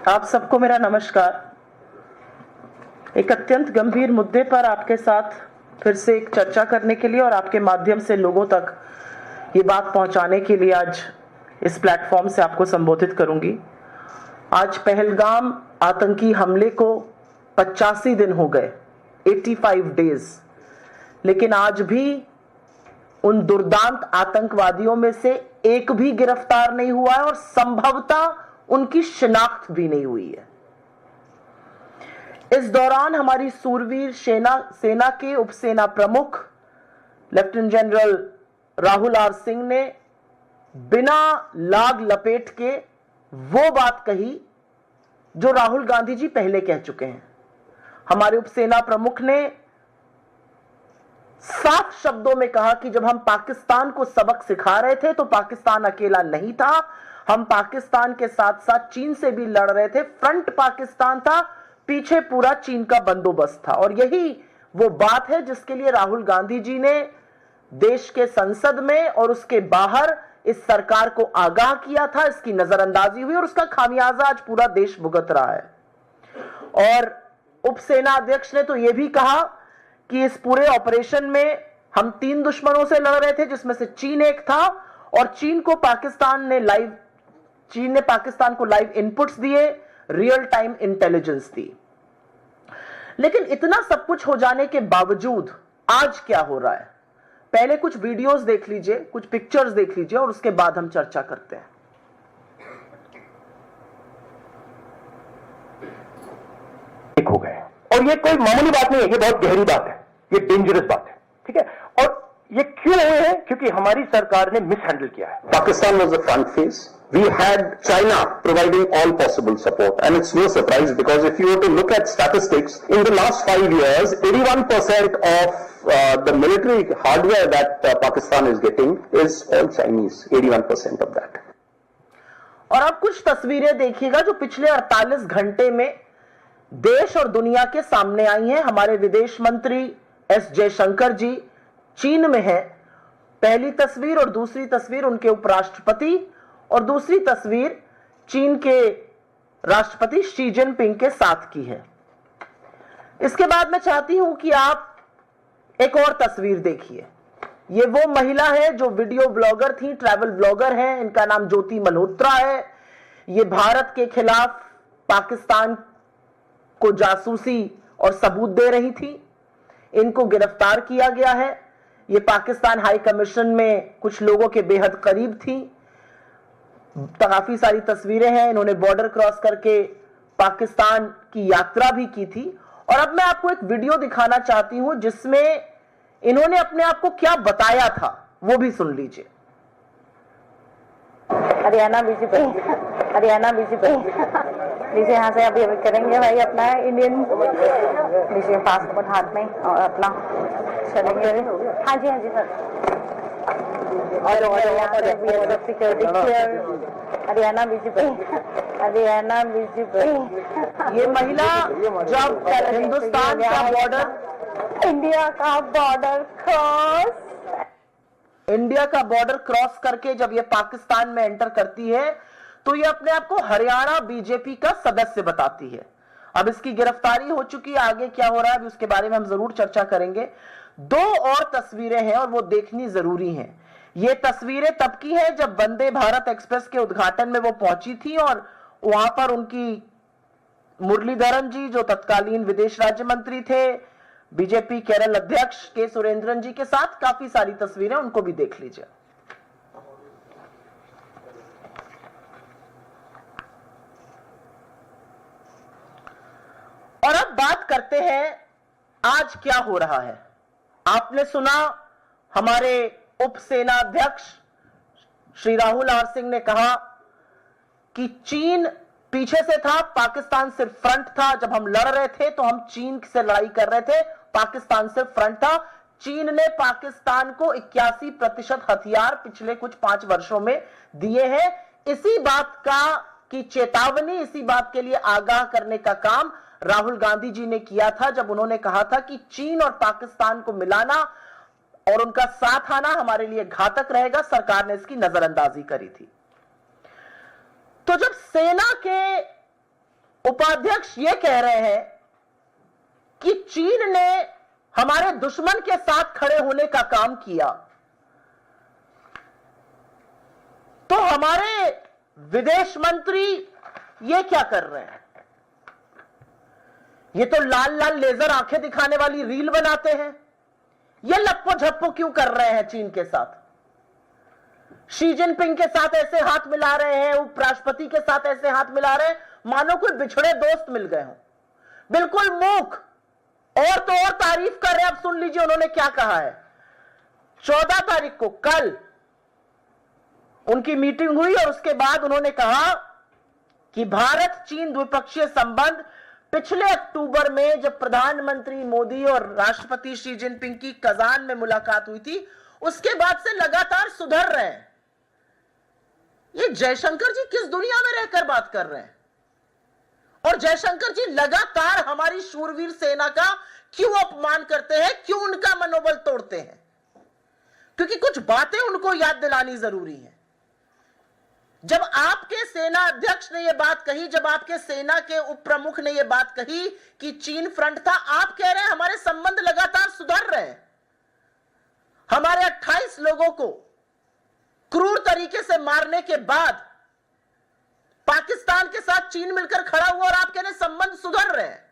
आप सबको मेरा नमस्कार। एक अत्यंत गंभीर मुद्दे पर आपके साथ फिर से एक चर्चा करने के लिए और आपके माध्यम से लोगों तक ये बात पहुंचाने के लिए आज इस प्लेटफॉर्म से आपको संबोधित करूंगी। आज पहलगाम आतंकी हमले को 85 दिन हो गए, 85 डेज, लेकिन आज भी उन दुर्दांत आतंकवादियों में से एक भी गिरफ्तार नहीं हुआ है और संभवतः उनकी शिनाख्त भी नहीं हुई है। इस दौरान हमारी सूरवीर सेना के उपसेना प्रमुख lieutenant general Rahul R Singh ने बिना लाग लपेट के वो बात कही जो राहुल गांधी जी पहले कह चुके हैं। हमारे उपसेना प्रमुख ने साफ शब्दों में कहा कि जब हम पाकिस्तान को सबक सिखा रहे थे तो पाकिस्तान अकेला नहीं था, हम पाकिस्तान के साथ साथ चीन से भी लड़ रहे थे। फ्रंट पाकिस्तान था, पीछे पूरा चीन का बंदोबस्त था। और यही वो बात है जिसके लिए राहुल गांधी जी ने देश के संसद में और उसके बाहर इस सरकार को आगाह किया था। इसकी नजरअंदाजी हुई और उसका खामियाजा आज पूरा देश भुगत रहा है। और उपसेना अध्यक्ष ने तो यह भी कहा कि इस पूरे ऑपरेशन में हम 3 दुश्मनों से लड़ रहे थे, जिसमें से चीन एक था, और चीन ने पाकिस्तान को लाइव इनपुट्स दिए, रियल टाइम इंटेलिजेंस दी। लेकिन इतना सब कुछ हो जाने के बावजूद आज क्या हो रहा है, पहले कुछ वीडियोस देख लीजिए, कुछ पिक्चर्स देख लीजिए और उसके बाद हम चर्चा करते हैं। हो गए और ये कोई मामूली बात नहीं है, ये बहुत गहरी बात है, ये डेंजरस बात है, ठीक है। और ये क्यों हुए हैं? क्योंकि हमारी सरकार ने मिसहैंडल किया है। Pakistan was the front face. We had China providing all possible support, and it's no surprise because if you were to look at statistics, in the last 5 years, 81% of the military hardware that Pakistan is getting is all Chinese. 81% of that. और अब कुछ तस्वीरें देखिएगा जो पिछले 48 घंटे में देश और दुनिया के सामने आई हैं। हमारे विदेश मंत्री एस जयशंकर जी चीन में हैं। पहली तस्वीर और दूसरी तस्वीर उनके उपराष्ट्रपति और दूसरी तस्वीर चीन के राष्ट्रपति शी जिनपिंग के साथ की है। इसके बाद मैं चाहती हूं कि आप एक और तस्वीर देखिए। ये वो महिला है जो वीडियो ब्लॉगर थी, ट्रैवल ब्लॉगर है, इनका नाम ज्योति मल्होत्रा है। ये भारत के खिलाफ पाकिस्तान को जासूसी और सबूत दे रही थी। इनको गिरफ्तार किया गया है। ये पाकिस्तान हाई कमीशन में कुछ लोगों के बेहद करीब थी। काफी सारी तस्वीरें हैं। इन्होंने बॉर्डर क्रॉस करके पाकिस्तान की यात्रा भी की थी। और अब मैं आपको एक वीडियो दिखाना चाहती हूं जिसमें इन्होंने अपने आप को क्या बताया था, वो भी सुन लीजिए। हरियाणा बीजेपी लीजिए, यहाँ से अभी करेंगे भाई अपना इंडियन, लीजिए पासपोर्ट हाथ में और अपना चलेंगे। हाँ जी सर। और सिक्योरिटी हरियाणा बीजेपी। ये महिला जब हिंदुस्तान का बॉर्डर, इंडिया का बॉर्डर क्रॉस करके जब ये पाकिस्तान में एंटर करती है तो ये अपने आप को हरियाणा बीजेपी का सदस्य बताती है। अब इसकी गिरफ्तारी हो चुकी है, आगे क्या हो रहा है अभी उसके बारे में हम जरूर चर्चा करेंगे। 2 और तस्वीरें हैं और वो देखनी जरूरी हैं। ये तस्वीरें तब की हैं जब वंदे भारत एक्सप्रेस के उद्घाटन में वो पहुंची थी और वहां पर उनकी मुरलीधरन जी जो तत्कालीन विदेश राज्य मंत्री थे, बीजेपी केरल अध्यक्ष के सुरेंद्रन जी के साथ काफी सारी तस्वीरें, उनको भी देख लीजिए। और अब बात करते हैं आज क्या हो रहा है। आपने सुना हमारे उपसेना अध्यक्ष श्री राहुल आर सिंह ने कहा कि चीन पीछे से था, पाकिस्तान सिर्फ फ्रंट था। जब हम लड़ रहे थे तो हम चीन से लड़ाई कर रहे थे, पाकिस्तान सिर्फ फ्रंट था। चीन ने पाकिस्तान को 81% हथियार पिछले कुछ 5 वर्षों में दिए हैं। इसी बात की चेतावनी, इसी बात के लिए आगाह करने का काम राहुल गांधी जी ने किया था जब उन्होंने कहा था कि चीन और पाकिस्तान को मिलाना और उनका साथ आना हमारे लिए घातक रहेगा। सरकार ने इसकी नजरअंदाजी करी थी। तो जब सेना के उपाध्यक्ष ये कह रहे हैं कि चीन ने हमारे दुश्मन के साथ खड़े होने का काम किया, तो हमारे विदेश मंत्री ये क्या कर रहे हैं? ये तो लाल लाल लेजर आंखें दिखाने वाली रील बनाते हैं। ये लप्पो झप्पो क्यों कर रहे हैं चीन के साथ? शी जिनपिंग के साथ ऐसे हाथ मिला रहे हैं, उपराष्ट्रपति के साथ ऐसे हाथ मिला रहे हैं मानो कोई बिछड़े दोस्त मिल गए हों। बिल्कुल मूक। और तो और तारीफ कर रहे हैं। अब सुन लीजिए उन्होंने क्या कहा है। 14 तारीख को कल उनकी मीटिंग हुई और उसके बाद उन्होंने कहा कि भारत चीन द्विपक्षीय संबंध पिछले अक्टूबर में जब प्रधानमंत्री मोदी और राष्ट्रपति शी जिनपिंग की कजान में मुलाकात हुई थी, उसके बाद से लगातार सुधर रहे हैं। ये जयशंकर जी किस दुनिया में रहकर बात कर रहे हैं? और जयशंकर जी लगातार हमारी शूरवीर सेना का क्यों अपमान करते हैं, क्यों उनका मनोबल तोड़ते हैं? क्योंकि कुछ बातें उनको याद दिलानी जरूरी है। जब आपके सेना अध्यक्ष ने यह बात कही, जब आपके सेना के उप प्रमुख ने यह बात कही कि चीन फ्रंट था, आप कह रहे हैं हमारे संबंध लगातार सुधर रहे हैं। हमारे 28 लोगों को क्रूर तरीके से मारने के बाद पाकिस्तान के साथ चीन मिलकर खड़ा हुआ और आप कह रहे हैं संबंध सुधर रहे हैं।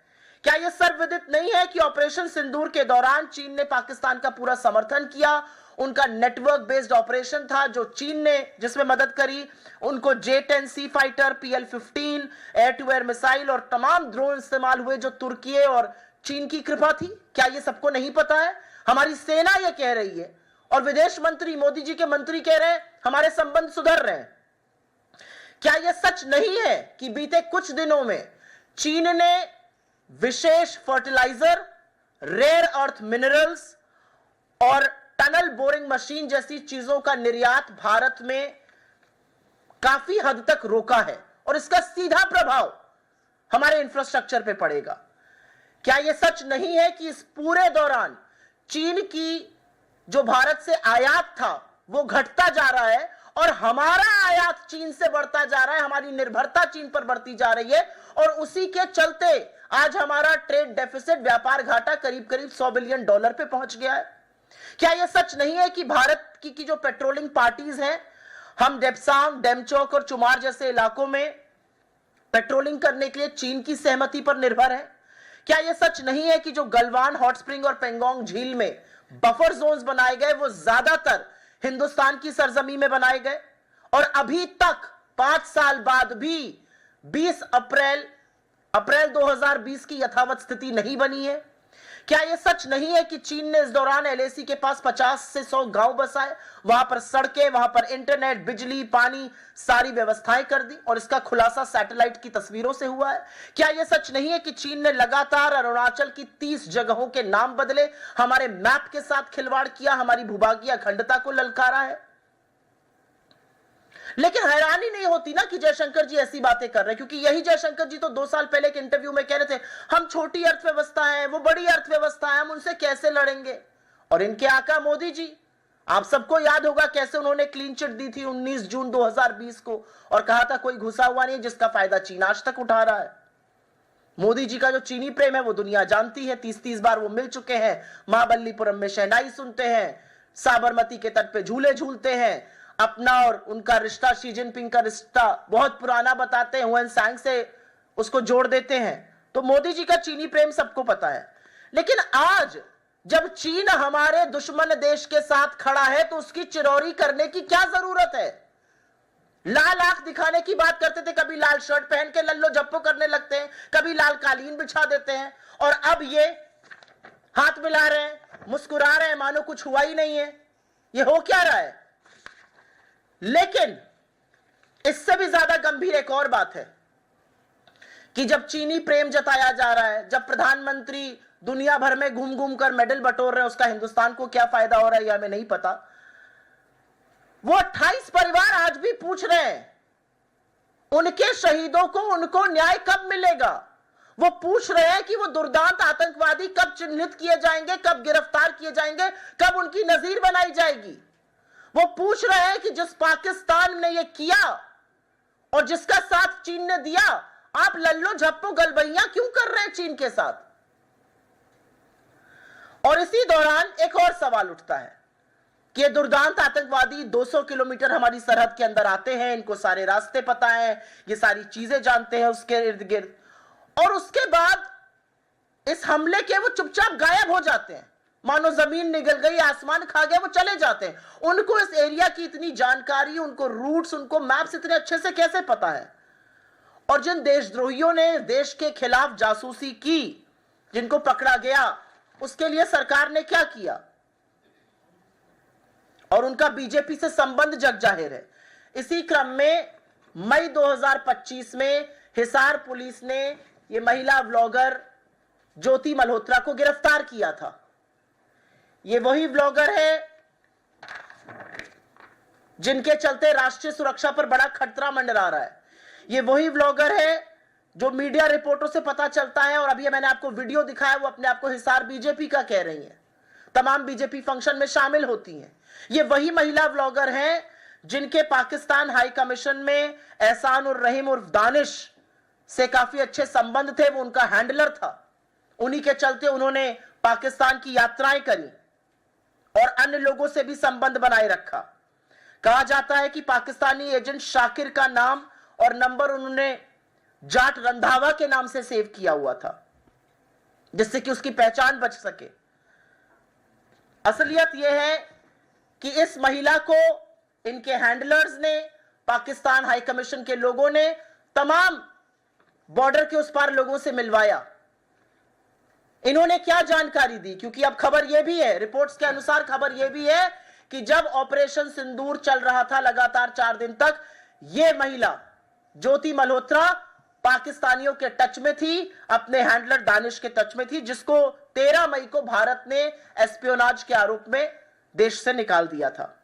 क्या यह सर्वविदित नहीं है कि ऑपरेशन सिंदूर के दौरान चीन ने पाकिस्तान का पूरा समर्थन किया? उनका नेटवर्क बेस्ड ऑपरेशन था जो चीन ने जिसमें मदद करी। उनको J-10C fighter, PL-15 air to air missile और तमाम ड्रोन इस्तेमाल हुए जो तुर्की और चीन की कृपा थी। क्या यह सबको नहीं पता है? हमारी सेना यह कह रही है और विदेश मंत्री, मोदी जी के मंत्री कह रहे हैं हमारे संबंध सुधर रहे हैं। क्या यह सच नहीं है कि बीते कुछ दिनों में चीन ने विशेष फर्टिलाइजर, रेयर अर्थ मिनरल्स और टनल बोरिंग मशीन जैसी चीजों का निर्यात भारत में काफी हद तक रोका है और इसका सीधा प्रभाव हमारे इंफ्रास्ट्रक्चर पे पड़ेगा? क्या यह सच नहीं है कि इस पूरे दौरान चीन की जो भारत से आयात था वो घटता जा रहा है और हमारा आयात चीन से बढ़ता जा रहा है, हमारी निर्भरता चीन पर बढ़ती जा रही है और उसी के चलते आज हमारा ट्रेड डेफिसिट, व्यापार घाटा करीब करीब $100 बिलियन पे पहुंच गया है? क्या यह सच नहीं है कि भारत की जो पेट्रोलिंग पार्टीज हैं, हम डेप्सांग, डेमचौक और चुमार जैसे इलाकों में पेट्रोलिंग करने के लिए चीन की सहमति पर निर्भर है? क्या यह सच नहीं है कि जो गलवान हॉट स्प्रिंग और पेंगोंग झील में बफर जोन्स बनाए गए वो ज्यादातर हिंदुस्तान की सरजमी में बनाए गए और अभी तक 5 साल बाद भी 20 अप्रैल 2020 की यथावत स्थिति नहीं बनी है? क्या यह सच नहीं है कि चीन ने इस दौरान LAC के पास 50 से 100 गांव बसाए, वहां पर सड़कें, वहां पर इंटरनेट, बिजली, पानी, सारी व्यवस्थाएं कर दी और इसका खुलासा सैटेलाइट की तस्वीरों से हुआ है? क्या यह सच नहीं है कि चीन ने लगातार अरुणाचल की 30 जगहों के नाम बदले, हमारे मैप के साथ खिलवाड़ किया, हमारी भूभागीय अखंडता को ललकारा है? लेकिन हैरानी नहीं होती ना कि जयशंकर जी ऐसी बातें कर रहे हैं, क्योंकि यही जयशंकर जी तो 2 साल पहले के इंटरव्यू में कह रहे थे हम छोटी अर्थव्यवस्था है, वो बड़ी अर्थव्यवस्था है, हम उनसे कैसे लड़ेंगे? और इनके आका मोदी जी, आप सबको याद होगा कैसे उन्होंने क्लीन चिट दी थी 19 जून 2020 को और कहा था कोई घुसा हुआ नहीं जिसका फायदा चीन आज तक उठा रहा है। मोदी जी का जो चीनी प्रेम है वो दुनिया जानती है। 30 बार वो मिल चुके हैं, महाबलीपुरम में शहनाई सुनते हैं, साबरमती के तट पे झूले झूलते हैं, अपना और उनका रिश्ता, शी जिनपिंग का रिश्ता बहुत पुराना बताते हैं, हुएन सांग से उसको जोड़ देते हैं। तो मोदी जी का चीनी प्रेम सबको पता है। लेकिन आज जब चीन हमारे दुश्मन देश के साथ खड़ा है तो उसकी चिरौरी करने की क्या जरूरत है? लाल आंख दिखाने की बात करते थे, कभी लाल शर्ट पहन के लल्लो झप्पो करने लगते हैं, कभी लाल कालीन बिछा देते हैं और अब ये हाथ मिला रहे हैं, मुस्कुरा रहे हैं मानो कुछ हुआ ही नहीं है। ये हो क्या रहा है? लेकिन इससे भी ज्यादा गंभीर एक और बात है कि जब चीनी प्रेम जताया जा रहा है, जब प्रधानमंत्री दुनिया भर में घूम घूम कर मेडल बटोर रहे हैं, उसका हिंदुस्तान को क्या फायदा हो रहा है यह हमें नहीं पता। वो 28 परिवार आज भी पूछ रहे हैं उनके शहीदों को उनको न्याय कब मिलेगा। वो पूछ रहे हैं कि वो दुर्दांत आतंकवादी कब चिन्हित किए जाएंगे, कब गिरफ्तार किए जाएंगे, कब उनकी नजीर बनाई जाएगी। वो पूछ रहे हैं कि जिस पाकिस्तान ने ये किया और जिसका साथ चीन ने दिया, आप लल्लो झप्पो गलबैया क्यों कर रहे हैं चीन के साथ? और इसी दौरान एक और सवाल उठता है कि ये दुर्दांत आतंकवादी 200 किलोमीटर हमारी सरहद के अंदर आते हैं, इनको सारे रास्ते पता है, ये सारी चीजें जानते हैं उसके इर्द गिर्द, और उसके बाद इस हमले के वो चुपचाप गायब हो जाते हैं, मानो जमीन निगल गई, आसमान खा गया, वो चले जाते हैं। उनको इस एरिया की इतनी जानकारी, उनको रूट्स, उनको मैप्स इतने अच्छे से कैसे पता है? और जिन देशद्रोहियों ने देश के खिलाफ जासूसी की, जिनको पकड़ा गया, उसके लिए सरकार ने क्या किया? और उनका बीजेपी से संबंध जग जाहिर है। इसी क्रम में मई 2025 में हिसार पुलिस ने ये महिला व्लॉगर ज्योति मल्होत्रा को गिरफ्तार किया था। ये वही व्लॉगर है जिनके चलते राष्ट्रीय सुरक्षा पर बड़ा खतरा मंडरा रहा है। ये वही व्लॉगर है जो मीडिया रिपोर्टों से पता चलता है, और अभी मैंने आपको वीडियो दिखाया, वो अपने आप को हिसार बीजेपी का कह रही हैं, तमाम बीजेपी फंक्शन में शामिल होती हैं। ये वही महिला व्लॉगर हैं जिनके पाकिस्तान हाई कमीशन में एहसान उर रहीम उर्फ दानिश से काफी अच्छे संबंध थे, वो उनका हैंडलर था। उन्हीं के चलते उन्होंने पाकिस्तान की यात्राएं करी और अन्य लोगों से भी संबंध बनाए रखा। कहा जाता है कि पाकिस्तानी एजेंट शाकिर का नाम और नंबर उन्होंने जाट रंधावा के नाम से सेव किया हुआ था, जिससे कि उसकी पहचान बच सके। असलियत यह है कि इस महिला को इनके हैंडलर्स ने, पाकिस्तान हाई कमीशन के लोगों ने तमाम बॉर्डर के उस पार लोगों से मिलवाया। इन्होंने क्या जानकारी दी? क्योंकि अब खबर यह भी है, रिपोर्ट्स के अनुसार खबर यह भी है कि जब ऑपरेशन सिंदूर चल रहा था लगातार 4 दिन तक, यह महिला ज्योति मल्होत्रा पाकिस्तानियों के टच में थी, अपने हैंडलर दानिश के टच में थी, जिसको 13 मई को भारत ने एस्पियोनाज के आरोप में देश से निकाल दिया था।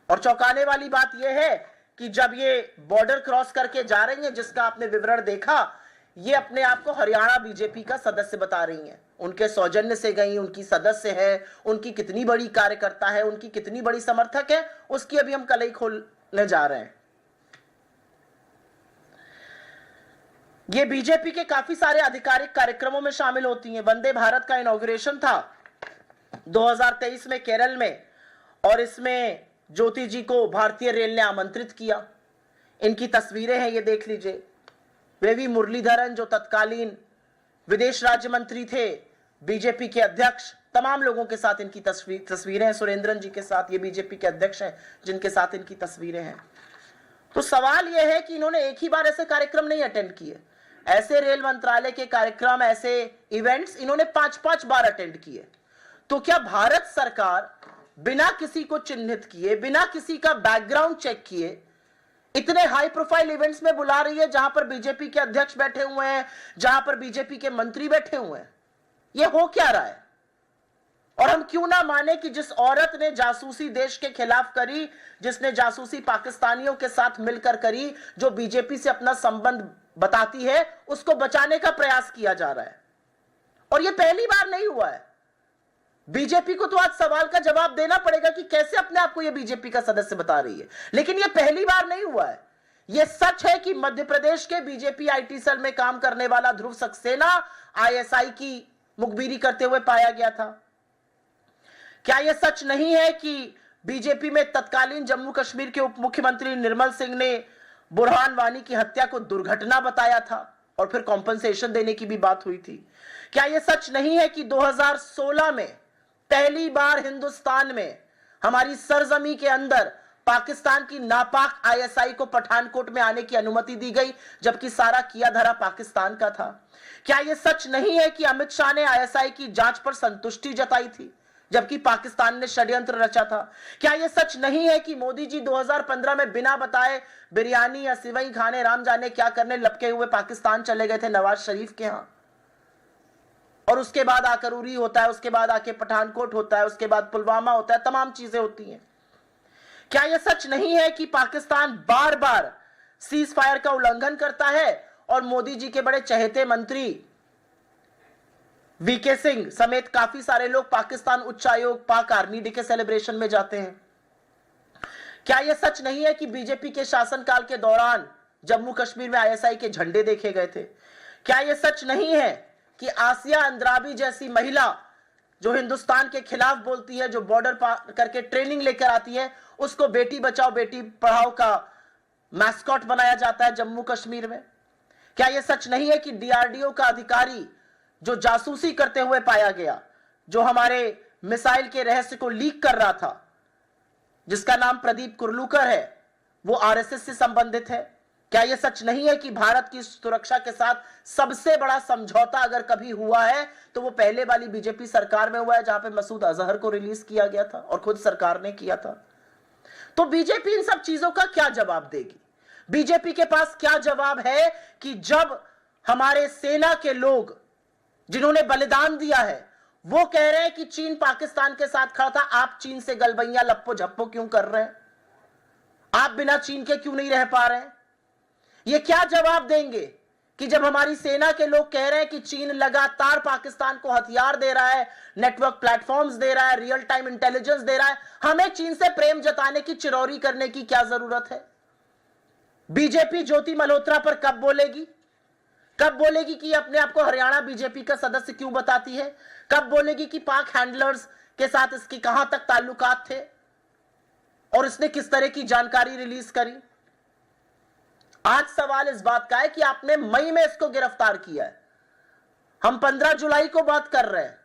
और चौंकाने वाली बात यह है कि जब ये बॉर्डर क्रॉस करके जा रही हैं, जिसका आपने विवरण देखा, ये अपने आप को हरियाणा बीजेपी का सदस्य बता रही हैं। उनके सौजन्य से गई, उनकी सदस्य है, उनकी कितनी बड़ी कार्यकर्ता है, उनकी कितनी बड़ी समर्थक है, उसकी अभी हम कलई खोलने जा रहे हैं। ये बीजेपी के काफी सारे आधिकारिक कार्यक्रमों में शामिल होती हैं। वंदे भारत का इनॉग्रेशन था 2023 में केरल में, और इसमें ज्योति जी को भारतीय रेल ने आमंत्रित किया। इनकी तस्वीरें हैं, ये देख लीजिए। वे भी मुरलीधरन, जो तत्कालीन विदेश राज्य मंत्री थे, बीजेपी के अध्यक्ष, तमाम लोगों के साथ इनकी तस्वीरें हैं। सुरेंद्रन जी के साथ, ये बीजेपी के अध्यक्ष हैं जिनके साथ इनकी तस्वीरें हैं। तो सवाल यह है कि इन्होंने एक ही बार ऐसे कार्यक्रम नहीं अटेंड किए। ऐसे रेल मंत्रालय के कार्यक्रम, ऐसे इवेंट्स इन्होंने 5-5 बार अटेंड किए। तो क्या भारत सरकार बिना किसी को चिन्हित किए, बिना किसी का बैकग्राउंड चेक किए, इतने हाई प्रोफाइल इवेंट्स में बुला रही है जहां पर बीजेपी के अध्यक्ष बैठे हुए हैं, जहां पर बीजेपी के मंत्री बैठे हुए हैं? यह हो क्या रहा है? और हम क्यों ना माने कि जिस औरत ने जासूसी देश के खिलाफ करी, जिसने जासूसी पाकिस्तानियों के साथ मिलकर करी, जो बीजेपी से अपना संबंध बताती है, उसको बचाने का प्रयास किया जा रहा है। और यह पहली बार नहीं हुआ है। बीजेपी को तो आज सवाल का जवाब देना पड़ेगा कि कैसे अपने आप को यह बीजेपी का सदस्य बता रही है, लेकिन यह पहली बार नहीं हुआ है। यह सच है कि मध्य प्रदेश के बीजेपी आईटी सेल में काम करने वाला ध्रुव सक्सेना आईएसआई की मुखबिरी करते हुए पाया गया था। क्या यह सच नहीं है कि बीजेपी में तत्कालीन जम्मू कश्मीर के उप मुख्यमंत्री निर्मल सिंह ने बुरहान वानी की हत्या को दुर्घटना बताया था और फिर कॉम्पनसेशन देने की भी बात हुई थी? क्या यह सच नहीं है कि 2016 में पहली बार हिंदुस्तान में, हमारी सरजमी के अंदर, पाकिस्तान की नापाक आईएसआई को पठानकोट में आने की अनुमति दी गई, जबकि सारा किया धरा पाकिस्तान का था? क्या यह सच नहीं है कि अमित शाह ने आईएसआई की जांच पर संतुष्टि जताई थी, जबकि पाकिस्तान ने षड्यंत्र रचा था? क्या यह सच नहीं है कि मोदी जी 2015 में बिना बताए बिरयानी या सिवई खाने, राम जाने क्या करने, लपके हुए पाकिस्तान चले गए थे नवाज शरीफ के यहां, और उसके बाद आकर उरी होता है, उसके बाद आके पठानकोट होता है, उसके बाद पुलवामा होता है, तमाम चीजें होती हैं? क्या यह सच नहीं है कि पाकिस्तान बार बार सीज फायर का उल्लंघन करता है और मोदी जी के बड़े चहेते मंत्री वीके सिंह समेत काफी सारे लोग पाकिस्तान उच्चायोग, पाक आर्मी डे के सेलिब्रेशन में जाते हैं? क्या यह सच नहीं है कि बीजेपी के शासनकाल के दौरान जम्मू कश्मीर में आईएसआई के झंडे देखे गए थे? क्या यह सच नहीं है कि आसिया अंद्राबी जैसी महिला जो हिंदुस्तान के खिलाफ बोलती है, जो बॉर्डर पार करके ट्रेनिंग लेकर आती है, उसको बेटी बचाओ बेटी पढ़ाओ का मैस्कॉट बनाया जाता है जम्मू कश्मीर में? क्या यह सच नहीं है कि डीआरडीओ का अधिकारी जो जासूसी करते हुए पाया गया, जो हमारे मिसाइल के रहस्य को लीक कर रहा था, जिसका नाम प्रदीप कुरलूकर है, वो आरएसएस से संबंधित है? क्या यह सच नहीं है कि भारत की सुरक्षा के साथ सबसे बड़ा समझौता अगर कभी हुआ है तो वो पहले वाली बीजेपी सरकार में हुआ है, जहां पे मसूद अजहर को रिलीज किया गया था और खुद सरकार ने किया था? तो बीजेपी इन सब चीजों का क्या जवाब देगी? बीजेपी के पास क्या जवाब है कि जब हमारे सेना के लोग जिन्होंने बलिदान दिया है वो कह रहे हैं कि चीन पाकिस्तान के साथ खड़ा था, आप चीन से गलबैया लप्पो झप्पो क्यों कर रहे हैं? आप बिना चीन के क्यों नहीं रह पा रहे हैं? ये क्या जवाब देंगे कि जब हमारी सेना के लोग कह रहे हैं कि चीन लगातार पाकिस्तान को हथियार दे रहा है, नेटवर्क प्लेटफॉर्म्स दे रहा है, रियल टाइम इंटेलिजेंस दे रहा है, हमें चीन से प्रेम जताने की, चिरौरी करने की क्या जरूरत है? बीजेपी ज्योति मल्होत्रा पर कब बोलेगी? कब बोलेगी कि अपने आप को हरियाणा बीजेपी का सदस्य क्यों बताती है? कब बोलेगी कि पाक हैंडलर्स के साथ इसकी कहां तक ताल्लुकात थे और इसने किस तरह की जानकारी रिलीज करी? आज सवाल इस बात का है कि आपने मई में इसको गिरफ्तार किया है, हम 15 जुलाई को बात कर रहे हैं।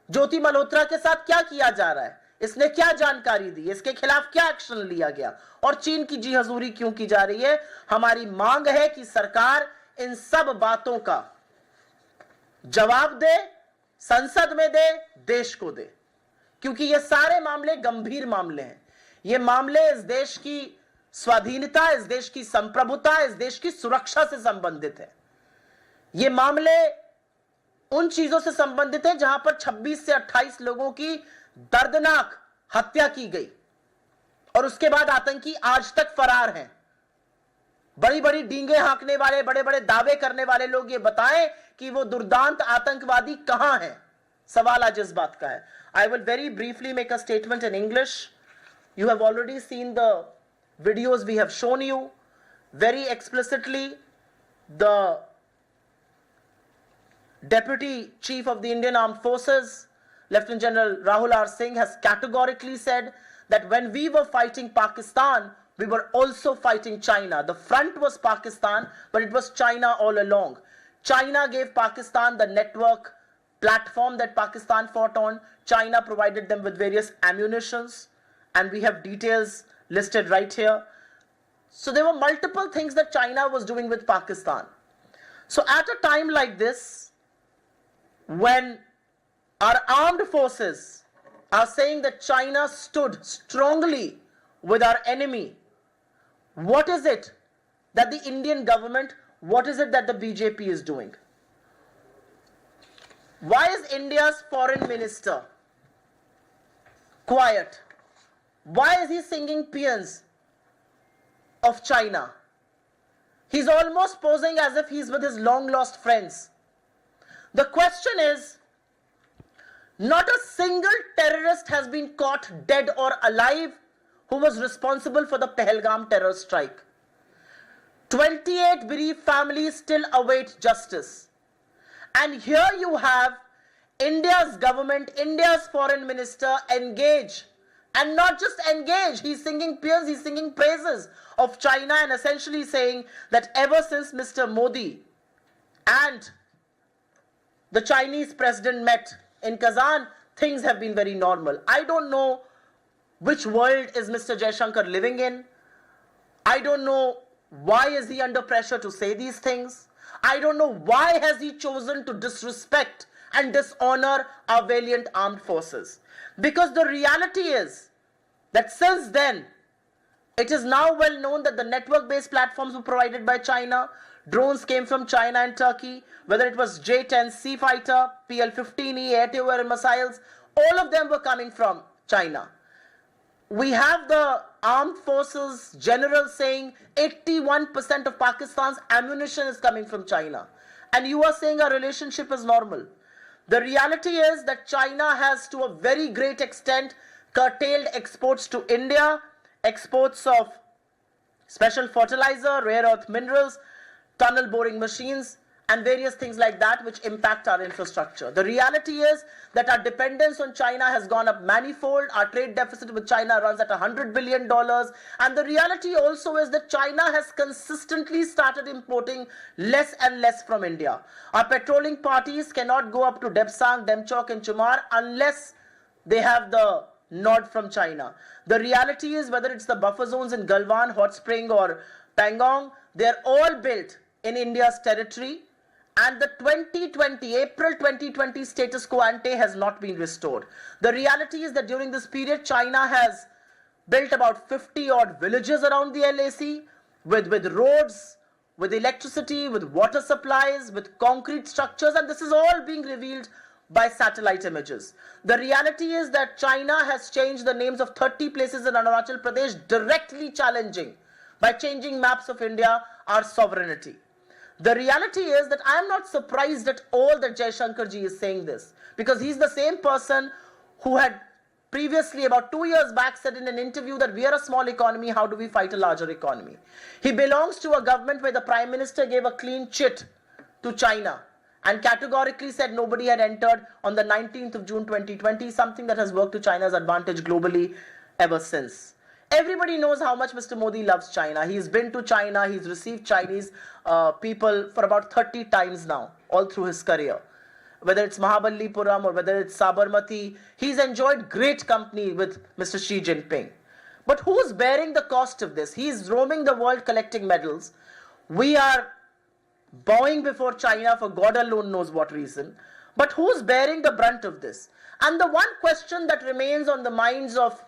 ज्योति मल्होत्रा के साथ क्या किया जा रहा है? इसने क्या जानकारी दी? इसके खिलाफ क्या एक्शन लिया गया? और चीन की जी हजूरी क्यों की जा रही है? हमारी मांग है कि सरकार इन सब बातों का जवाब दे, संसद में दे, देश को दे, क्योंकि ये सारे मामले गंभीर मामले हैं। ये मामले इस देश की स्वाधीनता, इस देश की संप्रभुता, इस देश की सुरक्षा से संबंधित है। ये मामले उन चीजों से संबंधित है जहां पर 26 से 28 लोगों की दर्दनाक हत्या की गई और उसके बाद आतंकी आज तक फरार हैं। बड़ी बड़ी डींगे हाँकने वाले, बड़े बड़े दावे करने वाले लोग ये बताएं कि वो दुर्दांत आतंकवादी कहां हैं। सवाल आज इस बात का है। I will very briefly make a statement in English. You have already seen the videos we have shown you. Very explicitly, the Deputy Chief of the Indian Armed Forces, Lieutenant General Rahul R. Singh, has categorically said that when we were fighting Pakistan, we were also fighting China. The front was Pakistan, but it was China all along. China gave Pakistan the network platform that Pakistan fought on. China provided them with various ammunitions, and we have details listed right here. So there were multiple things that China was doing with Pakistan. So at a time like this, when our armed forces are saying that China stood strongly with our enemy, what is it that the Indian government, what is it that the BJP is doing? Why is India's foreign minister quiet? Why is he singing paeans of China? He's almost posing as if he's with his long lost friends. The question is, not a single terrorist has been caught dead or alive who was responsible for the Pahalgam terror strike. 28 bereaved families still await justice. And here you have India's government, India's foreign minister engage. And not just engage, he's singing peers, he's singing praises of China and essentially saying that ever since Mr. Modi and the Chinese president met in Kazan, things have been very normal. I don't know which world is Mr. Jaishankar living in. I don't know why is he under pressure to say these things. I don't know why has he chosen to disrespect and dishonor our valiant armed forces. Because the reality is that since then, it is now well known that the network-based platforms were provided by China. Drones came from China and Turkey, whether it was J-10C fighter, PL-15E, air-to-air missiles, all of them were coming from China. We have the armed forces general saying 81% of Pakistan's ammunition is coming from China. And you are saying our relationship is normal. The reality is that China has to a very great extent curtailed exports to India, exports of special fertilizer, rare earth minerals, tunnel boring machines, and various things like that which impact our infrastructure. The reality is that our dependence on China has gone up manifold. Our trade deficit with China runs at $100 billion. And the reality also is that China has consistently started importing less and less from India. Our petroling parties cannot go up to Debsang, Demchok and Chumar unless they have the nod from China. The reality is whether it's the buffer zones in Galwan, Hot Spring or Pangong, they're all built in India's territory. And the April 2020 status quo ante has not been restored. The reality is that during this period, China has built about 50 odd villages around the LAC with roads, with electricity, with water supplies, with concrete structures, and this is all being revealed by satellite images. The reality is that China has changed the names of 30 places in Arunachal Pradesh, directly challenging, by changing maps of India, our sovereignty. The reality is that I am not surprised at all that Jaishankar ji is saying this, because he's the same person who had previously, about 2 years back, said in an interview that we are a small economy, how do we fight a larger economy? He belongs to a government where the Prime Minister gave a clean chit to China and categorically said nobody had entered on the 19th of June 2020, something that has worked to China's advantage globally ever since. Everybody knows how much Mr. Modi loves China. He's been to China, he's received Chinese people for about 30 times now, all through his career. Whether it's Mahabalipuram or whether it's Sabarmati, he's enjoyed great company with Mr. Xi Jinping. But who's bearing the cost of this? He's roaming the world collecting medals. We are bowing before China for God alone knows what reason. But who's bearing the brunt of this? And the one question that remains on the minds of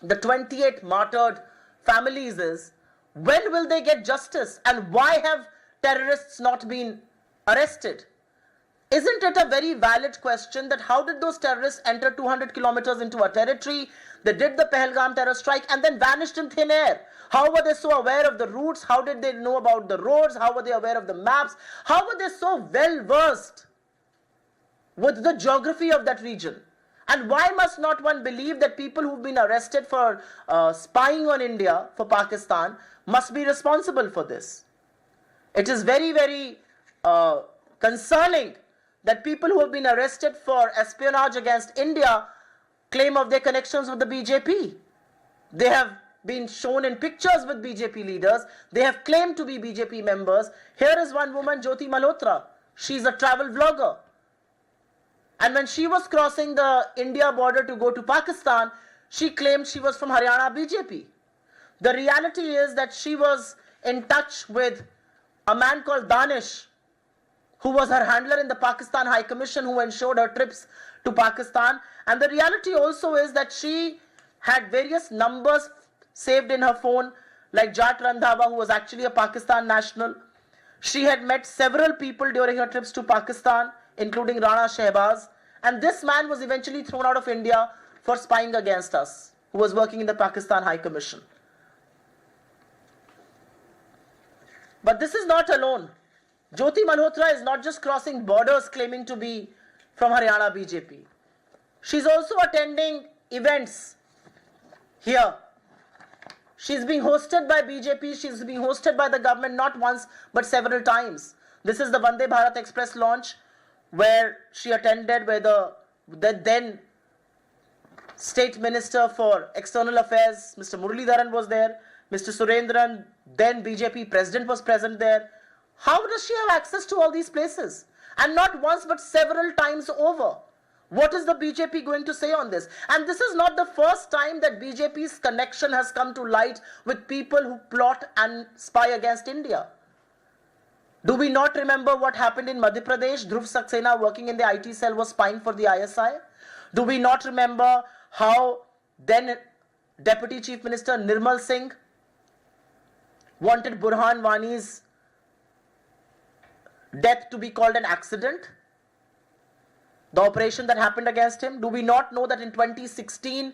the 28 martyred families is, when will they get justice? And why have terrorists not been arrested? Isn't it a very valid question that how did those terrorists enter 200 kilometers into our territory? They did the Pahalgam terror strike and then vanished in thin air. How were they so aware of the routes? How did they know about the roads? How were they aware of the maps? How were they so well versed with the geography of that region? And why must not one believe that people who've been arrested for spying on India for Pakistan must be responsible for this? It is very, very concerning that people who have been arrested for espionage against India claim of their connections with the BJP. They have been shown in pictures with BJP leaders. They have claimed to be BJP members. Here is one woman, Jyoti Malhotra. She's a travel vlogger. And when she was crossing the India border to go to Pakistan, she claimed she was from Haryana BJP. The reality is that she was in touch with a man called Danish, who was her handler in the Pakistan High Commission, who ensured her trips to Pakistan. And the reality also is that she had various numbers saved in her phone, like Jat Randhawa, who was actually a Pakistan national. She had met several people during her trips to Pakistan, including Rana Shehbaz. And this man was eventually thrown out of India for spying against us, who was working in the Pakistan High Commission. But this is not alone. Jyoti Malhotra is not just crossing borders claiming to be from Haryana BJP. She's also attending events here. She's being hosted by BJP, she's being hosted by the government not once but several times. This is the Vande Bharat Express launch where she attended, where the then State Minister for External Affairs, Mr. Muralidharan, was there. Mr. Surendran, then BJP President, was present there. How does she have access to all these places? And not once but several times over. What is the BJP going to say on this? And this is not the first time that BJP's connection has come to light with people who plot and spy against India. Do we not remember what happened in Madhya Pradesh? Dhruv Saxena, working in the IT cell, was spying for the ISI. Do we not remember how then Deputy Chief Minister Nirmal Singh wanted Burhan Wani's death to be called an accident? The operation that happened against him. Do we not know that in 2016,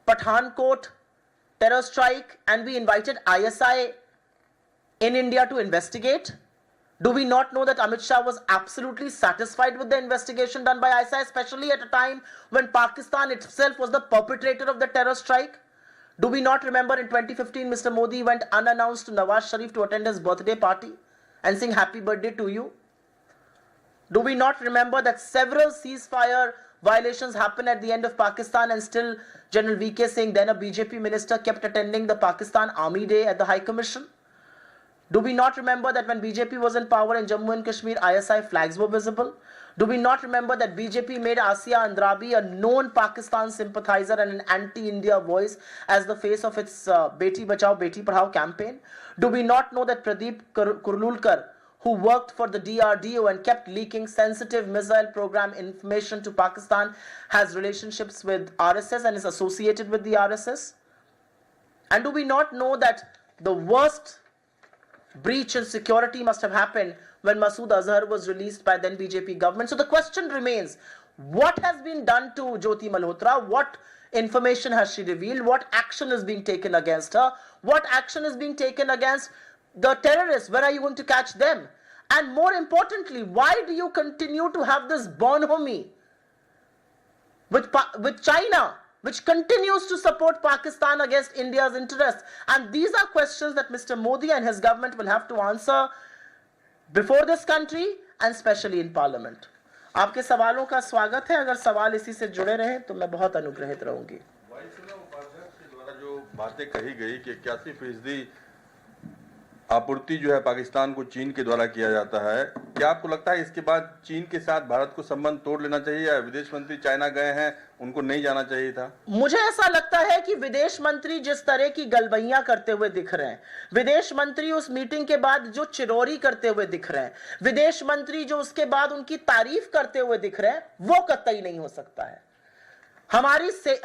Pathankot terror strike, and we invited ISI in India to investigate? Do we not know that Amit Shah was absolutely satisfied with the investigation done by ISI, especially at a time when Pakistan itself was the perpetrator of the terror strike? Do we not remember in 2015 Mr. Modi went unannounced to Nawaz Sharif to attend his birthday party and sing happy birthday to you? Do we not remember that several ceasefire violations happened at the end of Pakistan and still General VK Singh, then a BJP minister, kept attending the Pakistan Army Day at the High Commission? Do we not remember that when BJP was in power in Jammu and Kashmir, ISI flags were visible? Do we not remember that BJP made Asia Andrabi, a known Pakistan sympathizer and an anti-India voice, as the face of its Beti Bachao, Beti Padhao campaign? Do we not know that Pradeep Kurlulkar, who worked for the DRDO and kept leaking sensitive missile program information to Pakistan, has relationships with RSS and is associated with the RSS? And do we not know that the worst breach in security must have happened when Masood Azhar was released by then BJP government? So the question remains, what has been done to Jyoti Malhotra? What information has she revealed? What action is being taken against her? What action is being taken against the terrorists? When are you going to catch them? And more importantly, why do you continue to have this bonhomie with China, which continues to support Pakistan against India's interests? And these are questions that Mr. Modi and his government will have to answer before this country and especially in Parliament. आपके सवालों का स्वागत है. अगर सवाल इसी से जुड़े रहे तो मैं बहुत अनुग्रहित रहूंगी. वायुसेना उपाध्यक्ष के द्वारा जो बातें कही गई कि 81% आपूर्ति जो है पाकिस्तान को चीन के द्वारा किया जाता है, क्या आपको लगता है इसके बाद चीन के साथ भारत को संबंध तोड़ लेना चाहिए या विदेश मंत्री चाइना गए हैं उनको नहीं जाना चाहिए था? मुझे ऐसा लगता है कि विदेश मंत्री जिस तरह की गलबैयां करते हुए दिख रहे हैं, विदेश मंत्री उस मीटिंग के बाद जो चिरौरी करते हुए दिख रहे हैं, विदेश मंत्री जो उसके बाद उनकी तारीफ करते हुए दिख रहे हैं, वो कतई नहीं हो सकता है.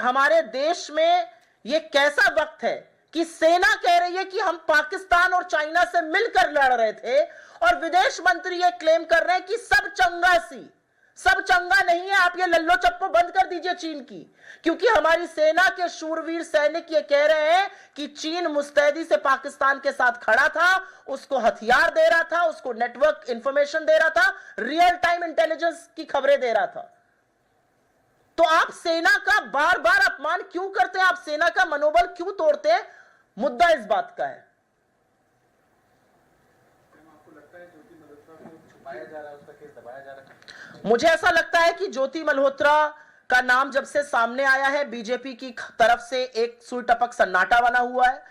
हमारे देश में ये कैसा वक्त है कि सेना कह रही है कि हम पाकिस्तान और चाइना से मिलकर लड़ रहे थे और विदेश मंत्री ये क्लेम कर रहे हैं कि सब चंगा नहीं है, आप ये लल्लो चप्पो बंद कर दीजिए चीन की. क्योंकि हमारी सेना के शूरवीर सैनिक ये कह रहे हैं कि चीन मुस्तैदी से पाकिस्तान के साथ खड़ा था, उसको हथियार दे रहा था, उसको नेटवर्क इंफॉर्मेशन दे रहा था, रियल टाइम इंटेलिजेंस की खबरें दे रहा था. तो आप सेना का बार बार अपमान क्यों करते हैं? आप सेना का मनोबल क्यों तोड़ते हैं? मुद्दा इस बात का है. मुझे ऐसा लगता है कि ज्योति मल्होत्रा का नाम जब से सामने आया है, बीजेपी की तरफ से एक सुई टपक सन्नाटा बना हुआ है.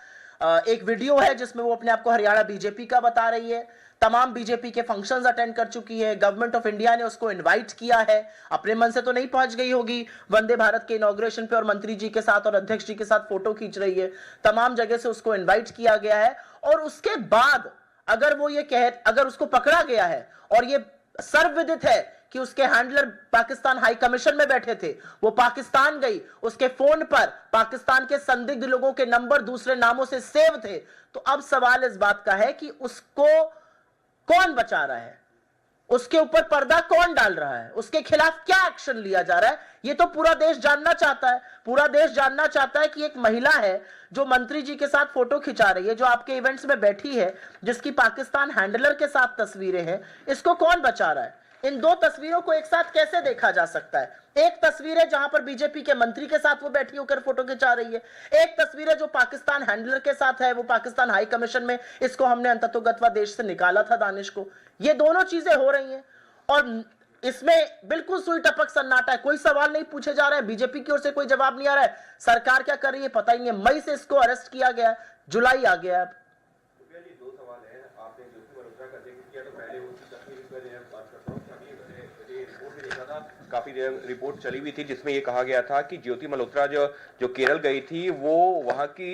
एक वीडियो है जिसमें वो अपने आप को हरियाणा बीजेपी का बता रही है. तमाम बीजेपी के फंक्शंस अटेंड कर चुकी है. गवर्नमेंट ऑफ इंडिया ने उसको इनवाइट किया है. अपने मन से तो नहीं पहुंच गई होगी वंदे भारत के इनॉग्रेशन पे और मंत्री जी के साथ और अध्यक्ष जी के साथ फोटो खींच रही है. तमाम जगह से उसको इनवाइट किया गया है. और उसके बाद अगर उसको पकड़ा गया है और ये सर्वविदित है कि उसके हैंडलर पाकिस्तान हाई कमीशन में बैठे थे, वो पाकिस्तान गई, उसके फोन पर पाकिस्तान के संदिग्ध लोगों के नंबर दूसरे नामों से सेव थे, तो अब सवाल इस बात का है कि उसको कौन बचा रहा है, उसके ऊपर पर्दा कौन डाल रहा है, उसके खिलाफ क्या एक्शन लिया जा रहा है, ये तो पूरा देश जानना चाहता है. पूरा देश जानना चाहता है कि एक महिला है जो मंत्री जी के साथ फोटो खिंचा रही है, जो आपके इवेंट्स में बैठी है, जिसकी पाकिस्तान हैंडलर के साथ तस्वीरें हैं, इसको कौन बचा रहा है? इन दो तस्वीरों को एक साथ कैसे देखा जा सकता है? एक तस्वीर है जहां पर बीजेपी के मंत्री के साथ वो बैठी होकर फोटो खिंचा रही है, एक तस्वीर है जो पाकिस्तान हैंडलर के साथ है, वो पाकिस्तान हाई कमीशन में, इसको हमने अंततोगत्वा देश से निकाला था दानिश को. ये दोनों चीजें हो रही हैं और इसमें बिल्कुल सुई टपक सन्नाटा है. कोई सवाल नहीं पूछे जा रहे हैं, बीजेपी की ओर से कोई जवाब नहीं आ रहा है. सरकार क्या कर रही है पता ही नहीं है. मई से इसको अरेस्ट किया गया है, जुलाई आ गया है. दो सवाल है. आपने ज्योति मल्होत्रा का जिक्र किया तो पहले उसकी तस्वीर पर बात करता हूं. रिपोर्ट भी देखा था, काफी रिपोर्ट चली हुई थी जिसमें यह कहा गया था कि ज्योति मल्होत्रा जो केरल गई थी वो वहां की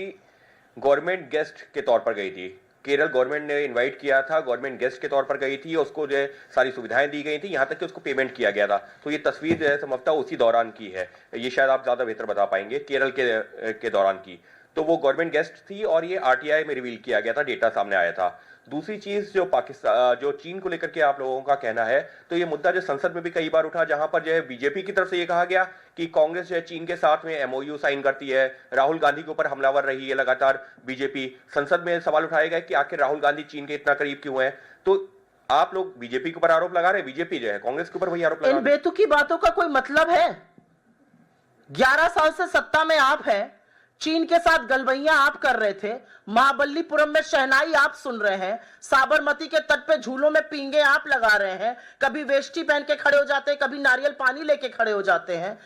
गवर्नमेंट गेस्ट के तौर पर गई थी. केरल गवर्नमेंट ने इनवाइट किया था, गवर्नमेंट गेस्ट के तौर पर गई थी, उसको जो है सारी सुविधाएं दी गई थी, यहां तक कि उसको पेमेंट किया गया था. तो ये तस्वीर जो है संभवतः उसी दौरान की है, ये शायद आप ज्यादा बेहतर बता पाएंगे, केरल के दौरान की. तो वो गवर्नमेंट गेस्ट थी और ये आरटीआई में रिवील किया गया था, डेटा सामने आया था. दूसरी चीज जो चीन को लेकर के आप लोगों का कहना है, तो ये मुद्दा जो संसद में भी कई बार उठा, जहां पर जो है बीजेपी की तरफ से ये कहा गया कि कांग्रेस जो है चीन के साथ में एमओयू साइन करती है, राहुल गांधी के ऊपर हमलावर रही है लगातार बीजेपी. संसद में सवाल उठाया गया कि आखिर राहुल गांधी चीन के इतना करीब क्यों है. तो आप लोग बीजेपी के ऊपर आरोप लगा रहे हैं, बीजेपी जो है कांग्रेस के ऊपर वही आरोप लगा रही है. इन बेतुकी बातों का कोई मतलब है? 11 साल से सत्ता में आप हैं, चीन के साथ गलबैया आप कर रहे थे, महाबलीपुरम में शहनाई आप सुन रहे हैं, साबरमती के तट पे झूलों में पींगे आप लगा रहे हैं, कभी वेष्टी पहन के खड़े हो जाते हैं, कभी नारियल पानी लेके खड़े हो जाते हैं।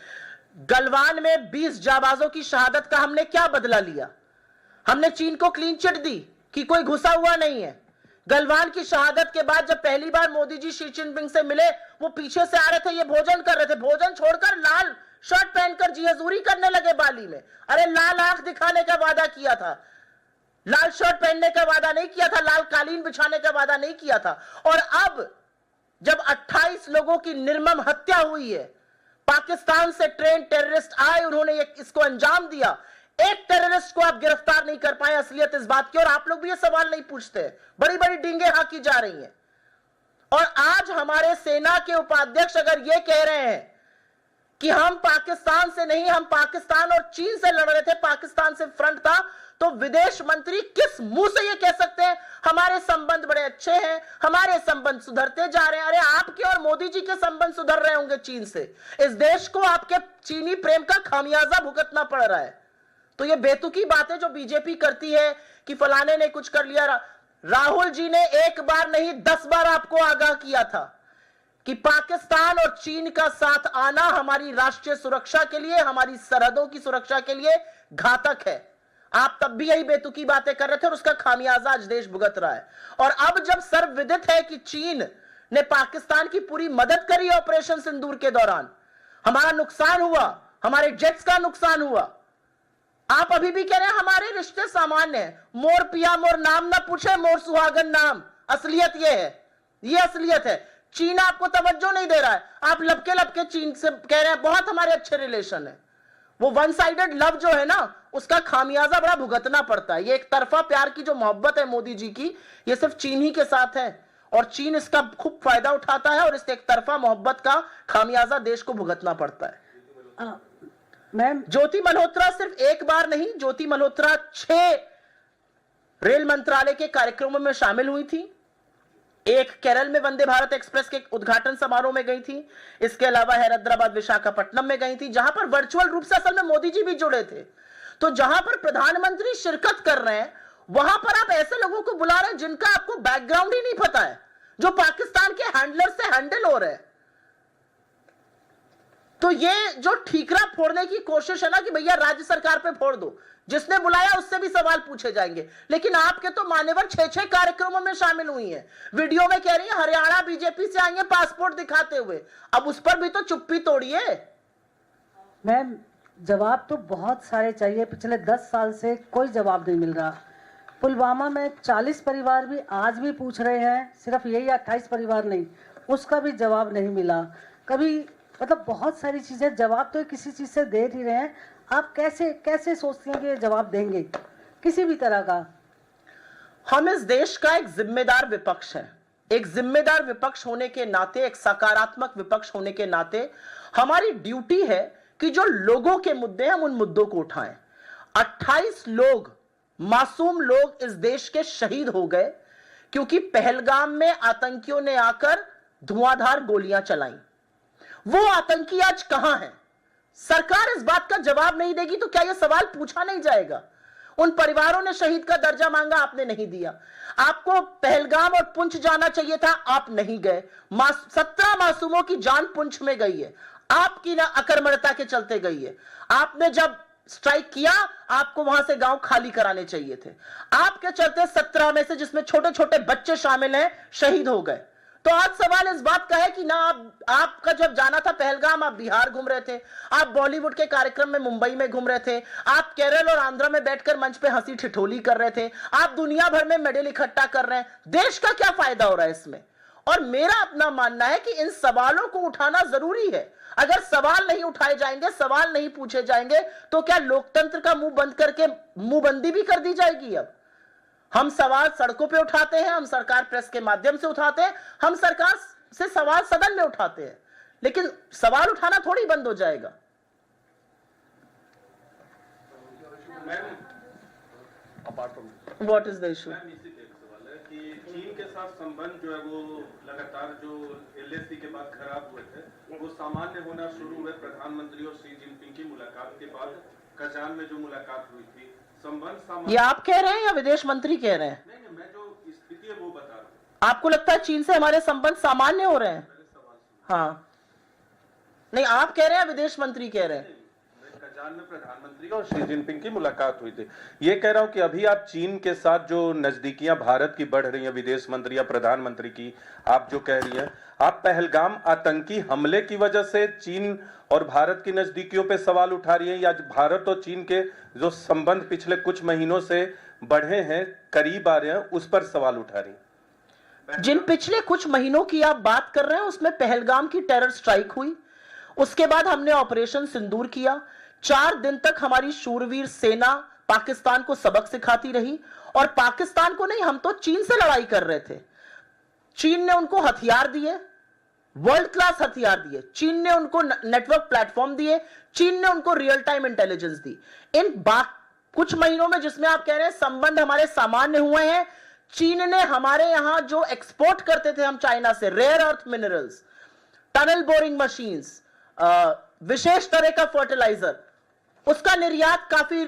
गलवान में 20 जाबाजों की शहादत का हमने क्या बदला लिया? हमने चीन को क्लीन चिट दी कि कोई घुसा हुआ नहीं है। गलवान की शहादत के बाद जब पहली बार मोदी जी शी जिनपिंग से मिले, वो पीछे से आ रहे थे, ये भोजन कर रहे थे, भोजन छोड़कर लाल शर्ट पहनकर जी हजूरी करने लगे बाली में। अरे लाल आंख दिखाने का वादा किया था, लाल शर्ट पहनने का वादा नहीं किया था, लाल कालीन बिछाने का वादा नहीं किया था। और अब जब 28 लोगों की निर्मम हत्या हुई है, पाकिस्तान से ट्रेन टेररिस्ट आए, उन्होंने इसको अंजाम दिया, एक टेररिस्ट को आप गिरफ्तार नहीं कर पाए। असलियत इस बात की, और आप लोग भी ये सवाल नहीं पूछते, बड़ी बड़ी डींगे हाकी जा रही हैं। और आज हमारे सेना के उपाध्यक्ष अगर ये कह रहे हैं कि हम पाकिस्तान से नहीं, हम पाकिस्तान और चीन से लड़ रहे थे, पाकिस्तान से फ्रंट था, तो विदेश मंत्री किस मुंह से ये कह सकते हैं हमारे संबंध बड़े अच्छे हैं, हमारे संबंध सुधरते जा रहे हैं? अरे आपके और मोदी जी के संबंध सुधर रहे होंगे चीन से, इस देश को आपके चीनी प्रेम का खामियाजा भुगतना पड़ रहा है। तो ये बेतुकी बातें जो बीजेपी करती है कि फलाने ने कुछ कर लिया, राहुल जी ने एक बार नहीं 10 बार आपको आगाह किया था कि पाकिस्तान और चीन का साथ आना हमारी राष्ट्रीय सुरक्षा के लिए, हमारी सरहदों की सुरक्षा के लिए घातक है। आप तब भी यही बेतुकी बातें कर रहे थे और उसका खामियाजा आज देश भुगत रहा है। और अब जब सर्वविदित है कि चीन ने पाकिस्तान की पूरी मदद करी ऑपरेशन सिंदूर के दौरान, हमारा नुकसान हुआ, हमारे जेट्स का नुकसान हुआ, आप अभी भी कह रहे हैं हमारे रिश्ते सामान्य हैं। मोर पिया मोर नाम ना पूछे, मोर सुहागन नाम। असलियत ये है, ये असलियत है। चीन आपको तवज्जो नहीं दे रहा है, आप लपके लपके चीन से कह रहे हैं बहुत हमारे अच्छे रिलेशन है। वो वन साइडेड लव जो है ना, उसका खामियाजा बड़ा भुगतना पड़ता है। ये एक तरफा प्यार की जो मोहब्बत है मोदी जी की, ये सिर्फ चीन ही के साथ है और चीन इसका खूब फायदा उठाता है और इस एक तरफा मोहब्बत का खामियाजा देश को भुगतना पड़ता है। मैम, ज्योति मल्होत्रा सिर्फ एक बार नहीं, ज्योति मल्होत्रा 6 रेल मंत्रालय के कार्यक्रमों में शामिल हुई थी। एक केरल में वंदे भारत एक्सप्रेस के उद्घाटन समारोह में गई थी, इसके अलावा हैदराबाद विशाखापट्टनम में गई थी, जहां पर वर्चुअल रूप से असल में मोदी जी भी जुड़े थे। तो जहां पर प्रधानमंत्री शिरकत कर रहे हैं, वहां पर आप ऐसे लोगों को बुला रहे हैं जिनका आपको बैकग्राउंड ही नहीं पता है, जो पाकिस्तान के हैंडलर से हैंडल हो रहे हैं। तो ये जो ठीकरा फोड़ने की कोशिश है ना कि भैया राज्य सरकार पे फोड़ दो, जिसने बुलाया उससे भी सवाल पूछे जाएंगे। लेकिन आपके तो मान्यवर 6 कार्यक्रमों में शामिल हुई हैं, वीडियो में कह रही है हरियाणा बीजेपी से आई है पासपोर्ट दिखाते हुए, अब उस पर भी तो चुप्पी तोड़िए। मैम, जवाब तो बहुत सारे चाहिए, पिछले 10 साल से कोई जवाब नहीं मिल रहा। पुलवामा में 40 परिवार भी आज भी पूछ रहे हैं, सिर्फ यही 28 परिवार नहीं, उसका भी जवाब नहीं मिला। कभी मतलब बहुत सारी चीजें, जवाब तो किसी चीज से दे नहीं रहे हैं। आप कैसे सोचती हैं कि ये जवाब देंगे किसी भी तरह का? हम इस देश का एक जिम्मेदार विपक्ष है। एक जिम्मेदार विपक्ष होने के नाते, एक सकारात्मक विपक्ष होने के नाते हमारी ड्यूटी है कि जो लोगों के मुद्दे हैं हम उन मुद्दों को उठाएं। 28 लोग, मासूम लोग इस देश के शहीद हो गए क्योंकि पहलगाम में आतंकियों ने आकर धुआंधार गोलियां चलाई। वो आतंकी आज कहां हैं? सरकार इस बात का जवाब नहीं देगी तो क्या यह सवाल पूछा नहीं जाएगा? उन परिवारों ने शहीद का दर्जा मांगा, आपने नहीं दिया। आपको पहलगाम और पुंछ जाना चाहिए था, आप नहीं गए। 17 मासूमों की जान पुंछ में गई है, आपकी ना अकर्मण्यता के चलते गई है। आपने जब स्ट्राइक किया, आपको वहां से गांव खाली कराने चाहिए थे। आपके चलते 17 में से, जिसमें छोटे छोटे बच्चे शामिल हैं, शहीद हो गए। तो आज सवाल इस बात का है कि ना आपका जब जाना था पहलगाम, आप बिहार घूम रहे थे, आप बॉलीवुड के कार्यक्रम में मुंबई में घूम रहे थे, आप केरल और आंध्र में बैठकर मंच पे हंसी ठिठोली कर रहे थे, आप दुनिया भर में मेडल इकट्ठा कर रहे हैं। देश का क्या फायदा हो रहा है इसमें? और मेरा अपना मानना है कि इन सवालों को उठाना जरूरी है। अगर सवाल नहीं उठाए जाएंगे, सवाल नहीं पूछे जाएंगे, तो क्या लोकतंत्र का मुंह बंद करके मुंहबंदी भी कर दी जाएगी? अब हम सवाल सड़कों पे उठाते हैं, हम सरकार प्रेस के माध्यम से उठाते हैं, हम सरकार से सवाल सदन में उठाते हैं, लेकिन सवाल उठाना थोड़ी बंद हो जाएगा। What is the issue? चीन के साथ संबंध जो है वो लगातार जो LAC के बाद खराब हुए थे, वो सामान्य होना शुरू हुए प्रधानमंत्री और शी जिनपिंग की मुलाकात के बाद। कजान में जो मुलाकात हुई थी, संबंध ये सामान्य। आप कह रहे हैं या विदेश मंत्री कह रहे हैं? नहीं, मैं जो स्थिति है वो बता रहा हूँ। आपको लगता है चीन से हमारे संबंध सामान्य हो रहे हैं? हाँ, नहीं आप कह रहे हैं विदेश मंत्री कह रहे हैं? कजान में प्रधानमंत्री और शी जिनपिंग की मुलाकात हुई थी। ये कह रहा हूं कि अभी आप चीन के साथ जो नजदीकियां भारत की बढ़ रही हैं, विदेश मंत्री या प्रधानमंत्री की आप जो कह रही हैं, आप पहलगाम आतंकी हमले की वजह से चीन और भारत की नजदीकियों पे सवाल उठा रही हैं, या भारत और चीन के जो संबंध पिछले कुछ महीनों से बढ़े हैं, करीब आ रहे हैं, उस पर सवाल उठा रही हैं? जिन पिछले कुछ महीनों की आप बात कर रहे हैं उसमें पहलगाम की टेरर स्ट्राइक हुई, उसके बाद हमने ऑपरेशन सिंदूर किया। 4 दिन तक हमारी शूरवीर सेना पाकिस्तान को सबक सिखाती रही, और पाकिस्तान को नहीं, हम तो चीन से लड़ाई कर रहे थे। चीन ने उनको हथियार दिए, वर्ल्ड क्लास हथियार दिए, चीन ने उनको नेटवर्क प्लेटफॉर्म दिए, चीन ने उनको रियल टाइम इंटेलिजेंस दी। इन कुछ महीनों में जिसमें आप कह रहे हैं संबंध हमारे सामान्य हुए हैं, चीन ने हमारे यहां जो एक्सपोर्ट करते थे हम चाइना से, rare earth minerals, tunnel boring machines, विशेष तरह का फर्टिलाइजर, उसका निर्यात काफी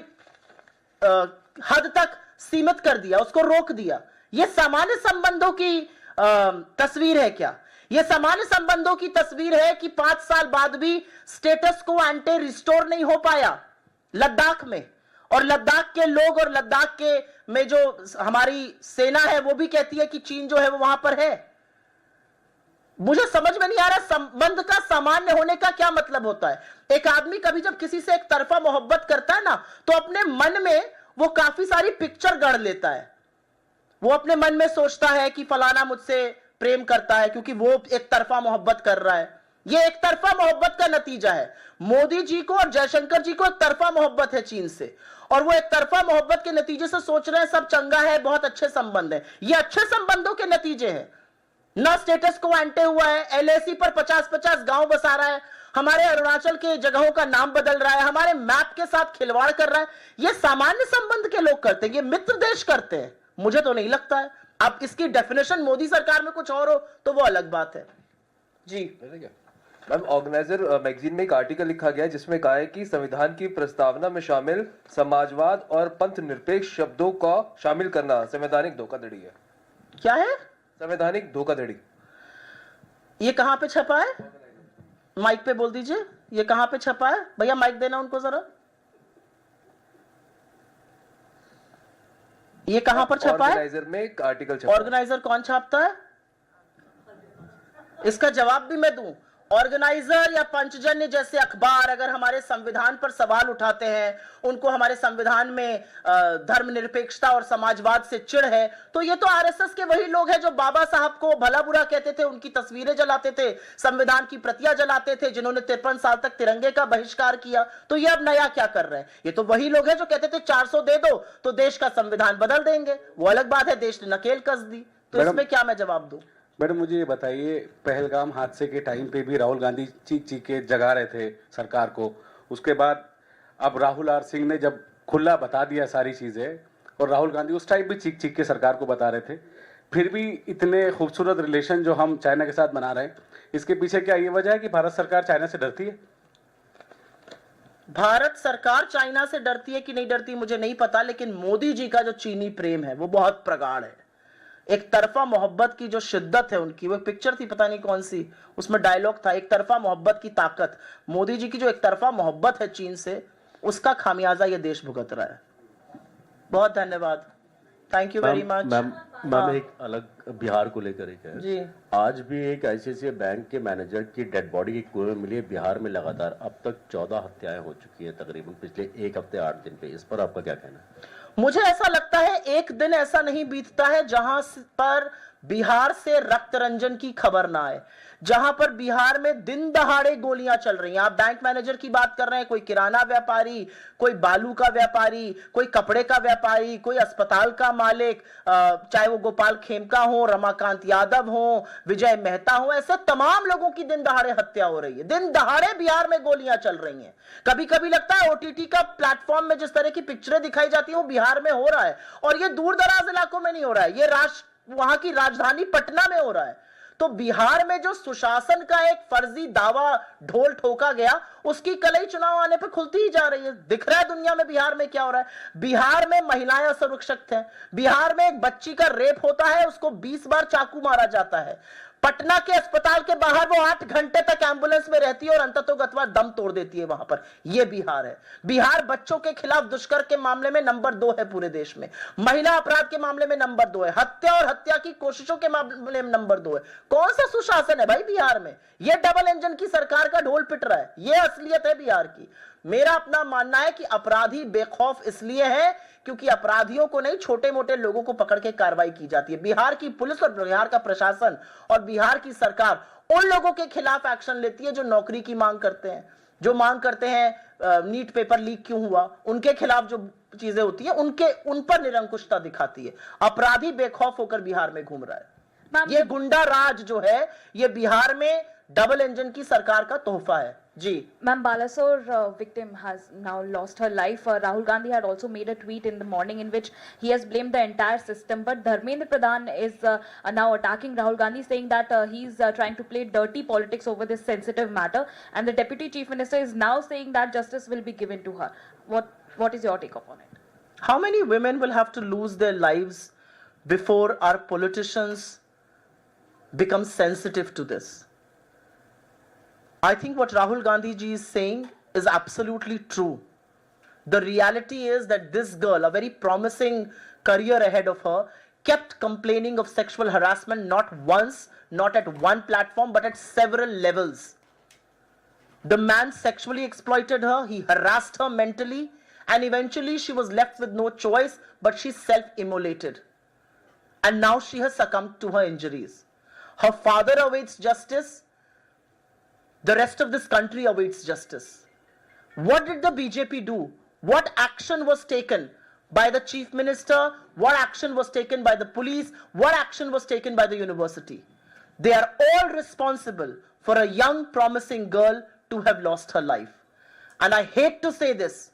हद तक सीमित कर दिया, उसको रोक दिया। यह सामान्य संबंधों की तस्वीर है क्या? यह सामान्य संबंधों की तस्वीर है कि 5 साल बाद भी स्टेटस को एंटी रिस्टोर नहीं हो पाया लद्दाख में, और लद्दाख के लोग और लद्दाख के में जो हमारी सेना है वो भी कहती है कि चीन जो है वो वहां पर है। मुझे समझ में नहीं आ रहा संबंध का सामान्य होने का क्या मतलब होता है। एक आदमी कभी जब किसी से एक तरफा मोहब्बत करता है ना, तो अपने मन में वो काफी सारी पिक्चर गढ़ लेता है। वो अपने मन में सोचता है कि फलाना मुझसे प्रेम करता है क्योंकि वो एक तरफा मोहब्बत कर रहा है। ये एक तरफा मोहब्बत का नतीजा है। मोदी जी को और जयशंकर जी को एक तरफा मोहब्बत है चीन से, और वो एक तरफा मोहब्बत के नतीजे से सोच रहे हैं सब चंगा है, बहुत अच्छे संबंध है। ये अच्छे संबंधों के नतीजे हैं। ना स्टेटस को एंटे हुआ है, एलएसी पर 50-50 गांव बसा रहा है, हमारे अरुणाचल के जगहों का नाम बदल रहा है, हमारे मैप के साथ खिलवाड़ कर रहा है। ये सामान्य संबंध के लोग करते हैं, ये मित्र देश करते हैं। मुझे तो नहीं लगता है। अब इसकी डेफिनेशन मोदी सरकार में कुछ और हो तो वो अलग बात है। जी मैम, ऑर्गेनाइजर मैगजीन में एक आर्टिकल लिखा गया है जिसमें कहा है कि संविधान की प्रस्तावना में शामिल समाजवाद और पंथ निरपेक्ष शब्दों का शामिल करना संवैधानिक धोखाधड़ी है। क्या है? संवैधानिक धोखाधड़ी। ये कहां पे छपा है? माइक पे बोल दीजिए, ये कहां पे छपा है? भैया माइक देना उनको जरा। ये कहां पर छपा है? ऑर्गेनाइजर में एक आर्टिकल छपा है। ऑर्गेनाइजर कौन छापता है? इसका जवाब भी मैं दूं। ऑर्गेनाइजर या पंचजन्य जैसे अखबार अगर हमारे संविधान पर सवाल उठाते हैं, उनको हमारे संविधान में धर्मनिरपेक्षता और समाजवाद से चिढ़ है, तो ये तो आरएसएस के वही लोग हैं जो बाबा साहब को भला बुरा कहते थे, उनकी तस्वीरें जलाते थे, संविधान की प्रतियां जलाते थे, जिन्होंने 53 साल तक तिरंगे का बहिष्कार किया। तो ये अब नया क्या कर रहे हैं? ये तो वही लोग हैं जो कहते थे 400 दे दो तो देश का संविधान बदल देंगे। वो अलग बात है, देश ने नकेल कस दी। तो इसमें क्या मैं जवाब दूं? मैडम मुझे ये बताइए, पहलगाम हादसे के टाइम पे भी राहुल गांधी चीख चीख के जगा रहे थे सरकार को, उसके बाद अब राहुल आर सिंह ने जब खुला बता दिया सारी चीज़ें, और राहुल गांधी उस टाइम भी चीख चीख के सरकार को बता रहे थे, फिर भी इतने खूबसूरत रिलेशन जो हम चाइना के साथ बना रहे हैं, इसके पीछे क्या ये वजह है कि भारत सरकार चाइना से डरती है? भारत सरकार चाइना से डरती है कि नहीं डरती मुझे नहीं पता, लेकिन मोदी जी का जो चीनी प्रेम है वो बहुत प्रगाढ़ है। एक तरफा मोहब्बत की जो शिद्दत है उनकी, वो पिक्चर थी पता नहीं कौन सी, उसमें डायलॉग था, एक तरफा मोहब्बत की ताकत। मोदी जी की जो एक तरफा मोहब्बत है चीन से, उसका खामियाजा ये देश भुगत रहा है। बहुत धन्यवाद, thank you very much. Ma'am एक अलग बिहार को लेकर एक है जी। आज भी एक आईसीआईसीआई बैंक के मैनेजर की डेड बॉडी की कुएं में मिली है बिहार में। लगातार अब तक 14 हत्याएं हो चुकी है तकरीबन पिछले 1 हफ्ते 8 दिन पे। इस पर आपका क्या कहना है? मुझे ऐसा लगता है एक दिन ऐसा नहीं बीतता है जहां पर बिहार से रक्त रंजन की खबर ना आए, जहां पर बिहार में दिन दहाड़े गोलियां चल रही हैं। आप बैंक मैनेजर की बात कर रहे हैं, कोई किराना व्यापारी, कोई बालू का व्यापारी, कोई कपड़े का व्यापारी, कोई अस्पताल का मालिक, चाहे वो गोपाल खेमका हो, रमाकांत यादव हो, विजय मेहता हो, ऐसे तमाम लोगों की दिन दहाड़े हत्या हो रही है। दिन दहाड़े बिहार में गोलियां चल रही हैं। कभी कभी लगता है ओटीटी का प्लेटफॉर्म में जिस तरह की पिक्चरें दिखाई जाती है वो बिहार में हो रहा है, और ये दूर दराज इलाकों में नहीं हो रहा है, ये वहां की राजधानी पटना में हो रहा है। तो बिहार में जो सुशासन का एक फर्जी दावा ढोल ठोका गया, उसकी कलई चुनाव आने पे खुलती ही जा रही है। दिख रहा है दुनिया में बिहार में क्या हो रहा है। बिहार में महिलाएं असुरक्षित हैं। बिहार में एक बच्ची का रेप होता है, उसको 20 बार चाकू मारा जाता है। पटना के अस्पताल के बाहर वो 8 घंटे तक एम्बुलेंस में रहती है और अंततोगत्वा दम तोड़ देती है वहां पर। यह बिहार है। बिहार बच्चों के खिलाफ दुष्कर्म के मामले में नंबर 2 है पूरे देश में, महिला अपराध के मामले में नंबर 2 है, हत्या और हत्या की कोशिशों के मामले में नंबर 2 है। कौन सा सुशासन है भाई बिहार में? यह डबल इंजन की सरकार का ढोल पिट रहा है। यह असलियत है बिहार की। मेरा अपना मानना है कि अपराधी बेखौफ इसलिए है क्योंकि अपराधियों को नहीं, छोटे मोटे लोगों को पकड़ के कार्रवाई की जाती है। बिहार की पुलिस और बिहार का प्रशासन और बिहार की सरकार उन लोगों के खिलाफ एक्शन लेती है जो नौकरी की मांग करते हैं, जो मांग करते हैं नीट पेपर लीक क्यों हुआ, उनके खिलाफ जो चीजें होती है उन पर निरंकुशता दिखाती है। अपराधी बेखौफ होकर बिहार में घूम रहा है। ये गुंडा राज जो है, ये बिहार में डबल इंजन की सरकार का तोहफा है। जी Ma'am, Balasore victim has now lost her life. Rahul Gandhi had also made a tweet in the morning in which he has blamed the entire system. But Dharmendra Pradhan is now attacking Rahul Gandhi, saying that he's trying to play dirty politics over this sensitive matter. And the Deputy Chief Minister is now saying that justice will be given to her. What is your take upon it? How many women will have to lose their lives before our politicians become sensitive to this? I think what Rahul Gandhi ji is saying is absolutely true. The reality is that this girl, a very promising career ahead of her, kept complaining of sexual harassment not once, not at one platform, but at several levels. The man sexually exploited her, he harassed her mentally, and eventually she was left with no choice, but she self-immolated. And now she has succumbed to her injuries. Her father awaits justice. The rest of this country awaits justice. What did the BJP do? What action was taken by the Chief Minister? What action was taken by the police? What action was taken by the university? They are all responsible for a young, promising girl to have lost her life. And I hate to say this.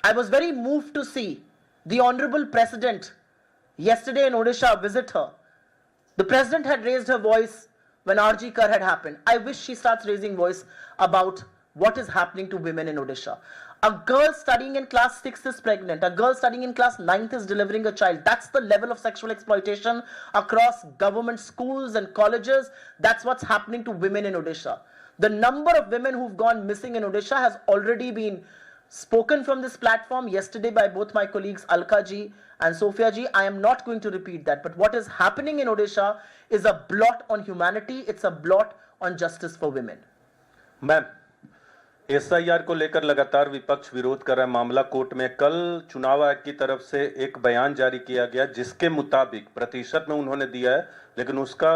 I was very moved to see the Honorable President yesterday in Odisha visit her. The President had raised her voice when RG Kar had happened. I wish she starts raising voice about what is happening to women in Odisha. A girl studying in class 6 is pregnant. A girl studying in class 9th is delivering a child. That's the level of sexual exploitation across government schools and colleges. That's what's happening to women in Odisha. The number of women who've gone missing in Odisha has already been spoken from this platform yesterday by both my colleagues Alka ji and Sophia ji. I am not going to repeat that. But what is happening in Odisha is a blot on humanity. It's a blot on justice for women. Ma'am, SIR को लेकर लगातार विपक्ष विरोध कर रहा है। मामला court में कल चुनाव आयोग की तरफ से एक बयान जारी किया गया जिसके मुताबिक प्रतिशत में उन्होंने दिया है, लेकिन उसका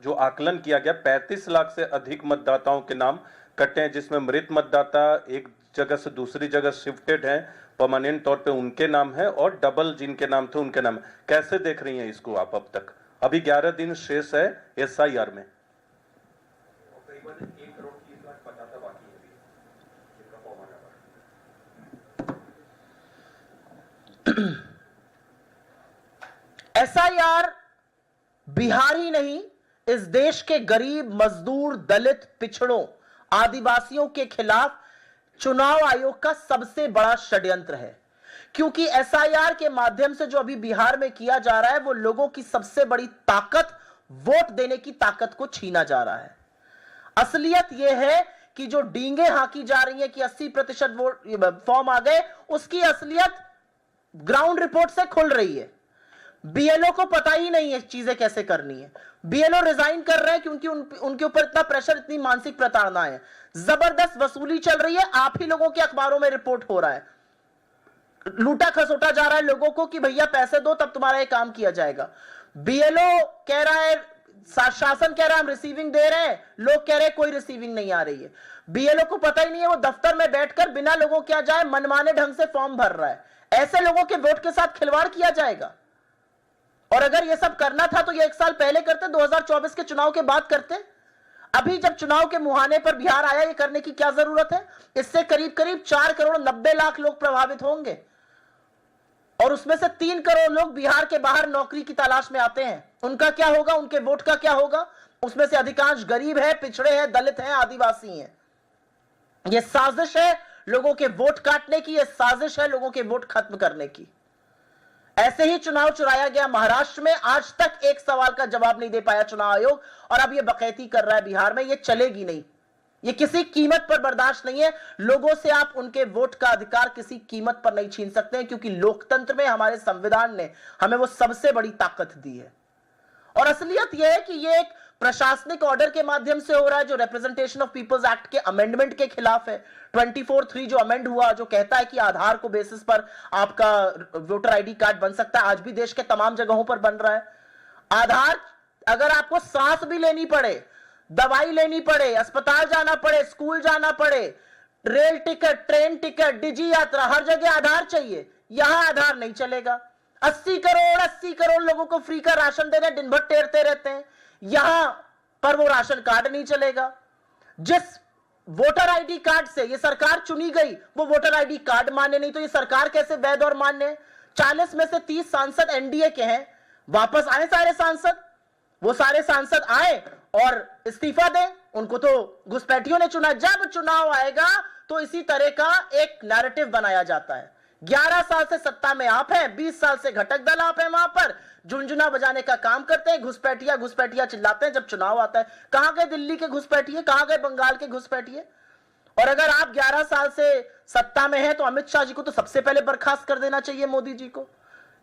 जो आकलन किया गया 35 लाख से अधिक मतदाताओं के नाम कटे हैं, जिसमें मृत मतदाता एक जगह से दूसरी जगह शिफ्टेड हैं, परमानेंट तौर पे उनके नाम है और डबल जिनके नाम थे उनके नाम। कैसे देख रही हैं इसको आप? अब तक अभी 11 दिन शेष है SIR में। SIR बिहार ही नहीं, इस देश के गरीब, मजदूर, दलित, पिछड़ों, आदिवासियों के खिलाफ चुनाव आयोग का सबसे बड़ा षड्यंत्र है। क्योंकि SIR के माध्यम से जो अभी बिहार में किया जा रहा है वो लोगों की सबसे बड़ी ताकत, वोट देने की ताकत को छीना जा रहा है। असलियत यह है कि जो डींगे हाकी जा रही है कि 80% वोट फॉर्म आ गए, उसकी असलियत ग्राउंड रिपोर्ट से खुल रही है। BLO को पता ही नहीं है चीजें कैसे करनी है। BLO रिजाइन कर रहे हैं क्योंकि उनके ऊपर इतना प्रेशर, इतनी मानसिक प्रताड़ना है, जबरदस्त वसूली चल रही है। आप ही लोगों के अखबारों में रिपोर्ट हो रहा है, लूटा खसोटा जा रहा है लोगों को कि भैया पैसे दो तब तुम्हारा ये काम किया जाएगा। BLO कह रहा है, शासन कह रहा है हम रिसीविंग दे रहे हैं, लोग कह रहे हैं कोई रिसीविंग नहीं आ रही है। BLO को पता ही नहीं है, वो दफ्तर में बैठकर बिना लोगों क्या जाए मनमाने ढंग से फॉर्म भर रहा है। ऐसे लोगों के वोट के साथ खिलवाड़ किया जाएगा। और अगर ये सब करना था तो ये 1 साल पहले करते, 2024 के चुनाव के बाद करते। अभी जब चुनाव के मुहाने पर बिहार आया, ये करने की क्या जरूरत है? इससे करीब करीब 4 करोड़ 90 लाख लोग प्रभावित होंगे। और उसमें से 3 करोड़ लोग बिहार के बाहर नौकरी की तलाश में आते हैं। उनका क्या होगा? उनके वोट का क्या होगा? उसमें से अधिकांश गरीब है, पिछड़े हैं, दलित हैं, आदिवासी हैं। यह साजिश है लोगों के वोट काटने की, यह साजिश है लोगों के वोट खत्म करने की। ऐसे ही चुनाव चुराया गया महाराष्ट्र में, आज तक एक सवाल का जवाब नहीं दे पाया चुनाव आयोग, और अब यह बकैती कर रहा है बिहार में। यह चलेगी नहीं, यह किसी कीमत पर बर्दाश्त नहीं है। लोगों से आप उनके वोट का अधिकार किसी कीमत पर नहीं छीन सकते हैं, क्योंकि लोकतंत्र में हमारे संविधान ने हमें वो सबसे बड़ी ताकत दी है। और असलियत यह है कि यह एक प्रशासनिक ऑर्डर के माध्यम से हो रहा है, जो रिप्रेजेंटेशन ऑफ पीपल्स एक्ट के अमेंडमेंट के खिलाफ है। 24(3) जो अमेंड हुआ, जो कहता है कि आधार को बेसिस पर आपका वोटर आईडी कार्ड बन सकता है, आज भी देश के तमाम जगहों पर बन रहा है। आधार, अगर आपको सांस भी लेनी पड़े, दवाई लेनी पड़े, अस्पताल जाना पड़े, स्कूल जाना पड़े, रेल टिकट, ट्रेन टिकट, डिजी यात्रा, हर जगह आधार चाहिए। यहां आधार नहीं चलेगा। 80 करोड़ लोगों को फ्री का राशन दे रहे, दिन भर टेरते रहते हैं, यहां पर वो राशन कार्ड नहीं चलेगा। जिस वोटर आईडी कार्ड से ये सरकार चुनी गई, वो वोटर आईडी कार्ड मान्य नहीं, तो ये सरकार कैसे वैध और मान्य है? 40 में से 30 सांसद एनडीए के हैं। वापस आए सारे सांसद, वो सारे सांसद आए और इस्तीफा दें। उनको तो घुसपैठियों ने चुना। जब चुनाव आएगा तो इसी तरह का एक नैरेटिव बनाया जाता है। 11 साल से सत्ता में आप हैं, 20 साल से घटक दल आप हैं, वहां पर झुंझुना बजाने का काम करते हैं, घुसपैठिया चिल्लाते हैं। जब चुनाव आता है, कहां गए दिल्ली के घुसपैठिए, कहां गए बंगाल के घुसपैठिए? और अगर आप 11 साल से सत्ता में हैं, तो अमित शाह जी को तो सबसे पहले बर्खास्त कर देना चाहिए, मोदी जी को।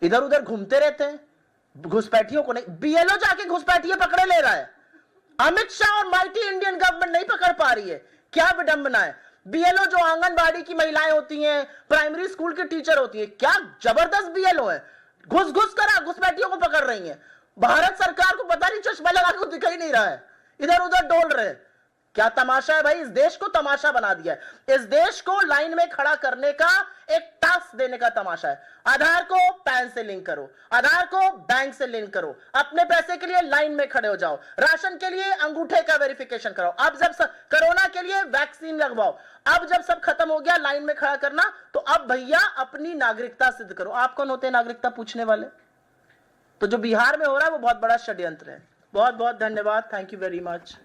इधर उधर घूमते रहते हैं, घुसपैठियों को नहीं। बीएलओ जाके घुसपैठिए पकड़े ले रहा है, अमित शाह और माइटी इंडियन गवर्नमेंट नहीं पकड़ पा रही है। क्या विडंबना है। बीएलओ जो आंगनबाड़ी की महिलाएं होती हैं, प्राइमरी स्कूल की टीचर होती है, क्या जबरदस्त बीएलओ है, घुस कर घुसपैठियों को पकड़ रही हैं। भारत सरकार को पता नहीं चश्मा लगा के दिखाई नहीं रहा है, इधर उधर डोल रहे। क्या तमाशा है भाई, इस देश को तमाशा बना दिया है। इस देश को लाइन में खड़ा करने का एक टास्क देने का तमाशा है। आधार को पैन से लिंक करो, आधार को बैंक से लिंक करो, अपने पैसे के लिए लाइन में खड़े हो जाओ, राशन के लिए अंगूठे का वेरिफिकेशन कराओ, अब जब कोरोना के लिए वैक्सीन लगवाओ, अब जब सब खत्म हो गया लाइन में खड़ा करना, तो अब भैया अपनी नागरिकता सिद्ध करो। आप कौन होते हैं नागरिकता पूछने वाले? तो जो बिहार में हो रहा है वो बहुत बड़ा षड्यंत्र है। बहुत बहुत धन्यवाद, थैंक यू वेरी मच।